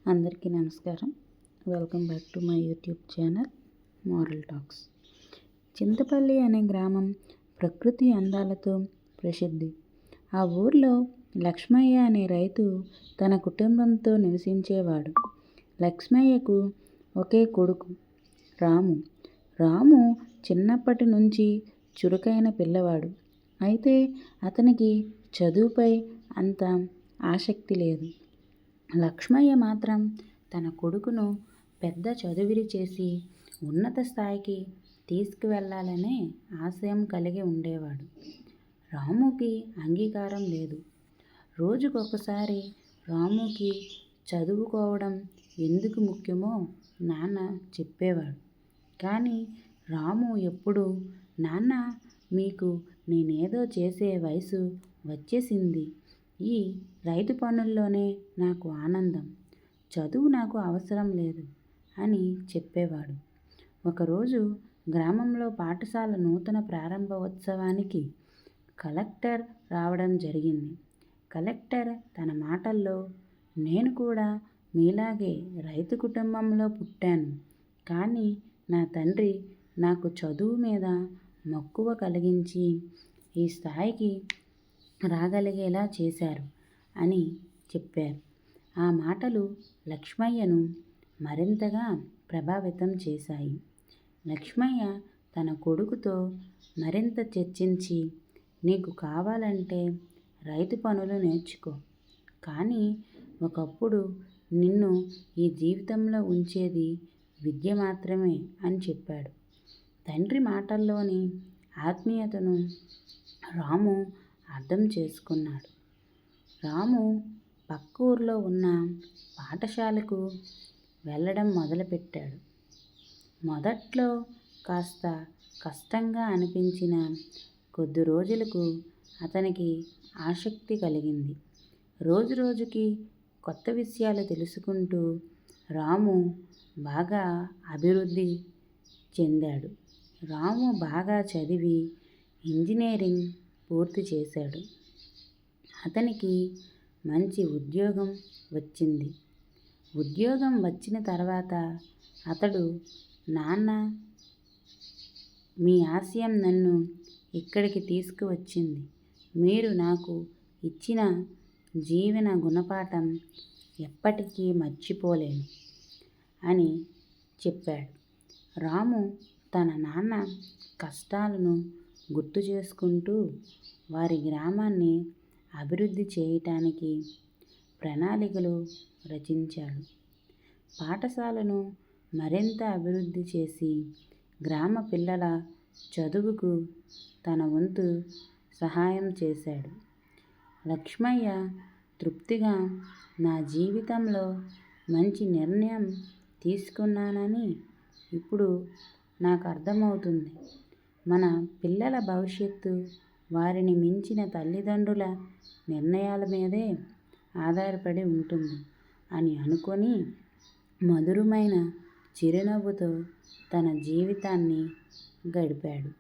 అందరికీ నమస్కారం. Welcome back to my YouTube channel moral talks. Chintapalli అనే గ్రామం ప్రకృతి అందాలతో ప్రసిద్ధి. ఆ ఊర్లో లక్ష్మయ్య అనే రైతు తన కుటుంబంతో నివసించేవాడు. లక్ష్మయ్యకు ఒకే కొడుకు రాము. రాము చిన్నప్పటి నుంచి చురుకైన పిల్లవాడు. అయితే అతనికి చదువుపై అంత ఆసక్తి లేదు. లక్ష్మయ్య మాత్రం తన కొడుకును పెద్ద చదువురి చేసి ఉన్నత స్థాయికి తీసుకువెళ్ళాలనే ఆశయం కలిగి ఉండేవాడు. రాముకి అంగీకారం లేదు. రోజుకొకసారి రాముకి చదువుకోవడం ఎందుకు ముఖ్యమో నాన్న చెప్పేవాడు. కానీ రాము ఎప్పుడూ, నాన్న, మీకు నేనేదో చేసే వయసు వచ్చేసింది. ఈ రైతు పనుల్లోనే నాకు ఆనందం. చదువు నాకు అవసరం లేదు అని చెప్పేవాడు. ఒకరోజు గ్రామంలో పాఠశాల నూతన ప్రారంభోత్సవానికి కలెక్టర్ రావడం జరిగింది. కలెక్టర్ తన మాటల్లో, నేను కూడా మీలాగే రైతు కుటుంబంలో పుట్టాను. కానీ నా తండ్రి నాకు చదువు మీద మక్కువ కలిగించి ఈ స్థాయికి రాగలిగేలా చేశారు అని చెప్పారు. ఆ మాటలు లక్ష్మయ్యను మరింతగా ప్రభావితం చేశాయి. లక్ష్మయ్య తన కొడుకుతో మరింత చర్చించి, నీకు కావాలంటే రైతు పనులు నేర్చుకో, కానీ ఒకప్పుడు నిన్ను ఈ జీవితంలో ఉంచేది విద్య మాత్రమే అని చెప్పాడు. తండ్రి మాటల్లోని ఆత్మీయతను రాము అర్థం చేసుకున్నాడు. రాము పక్క ఊర్లో ఉన్న పాఠశాలకు వెళ్ళడం మొదలుపెట్టాడు. మొదట్లో కాస్త కష్టంగా అనిపించిన కొద్ది రోజులకు అతనికి ఆసక్తి కలిగింది. రోజురోజుకి కొత్త విషయాలు తెలుసుకుంటూ రాము బాగా అభివృద్ధి చెందాడు. రాము బాగా చదివి ఇంజనీరింగ్ పూర్తి చేశాడు. అతనికి మంచి ఉద్యోగం వచ్చింది. ఉద్యోగం వచ్చిన తర్వాత అతడు, నాన్న, మీ ఆశయం నన్ను ఇక్కడికి తీసుకువచ్చింది. మీరు నాకు ఇచ్చిన జీవన గుణపాఠం ఎప్పటికీ మర్చిపోలేను అని చెప్పాడు. రాము తన నాన్న కష్టాలను గుర్తు చేసుకుంటూ వారి గ్రామాన్ని అభివృద్ధి చేయటానికి ప్రణాళికలు రచించాడు. పాఠశాలను మరింత అభివృద్ధి చేసి గ్రామ పిల్లల చదువుకు తన వంతు సహాయం చేశాడు. లక్ష్మయ్య తృప్తిగా, నా జీవితంలో మంచి నిర్ణయం తీసుకున్నానని ఇప్పుడు నాకు అర్థమవుతుంది. మన పిల్లల భవిష్యత్తు వారిని మించిన తల్లిదండ్రుల నిర్ణయాల మీదే ఆధారపడి ఉంటుంది అని అనుకొని మధురమైన చిరునవ్వుతో తన జీవితాన్ని గడిపాడు.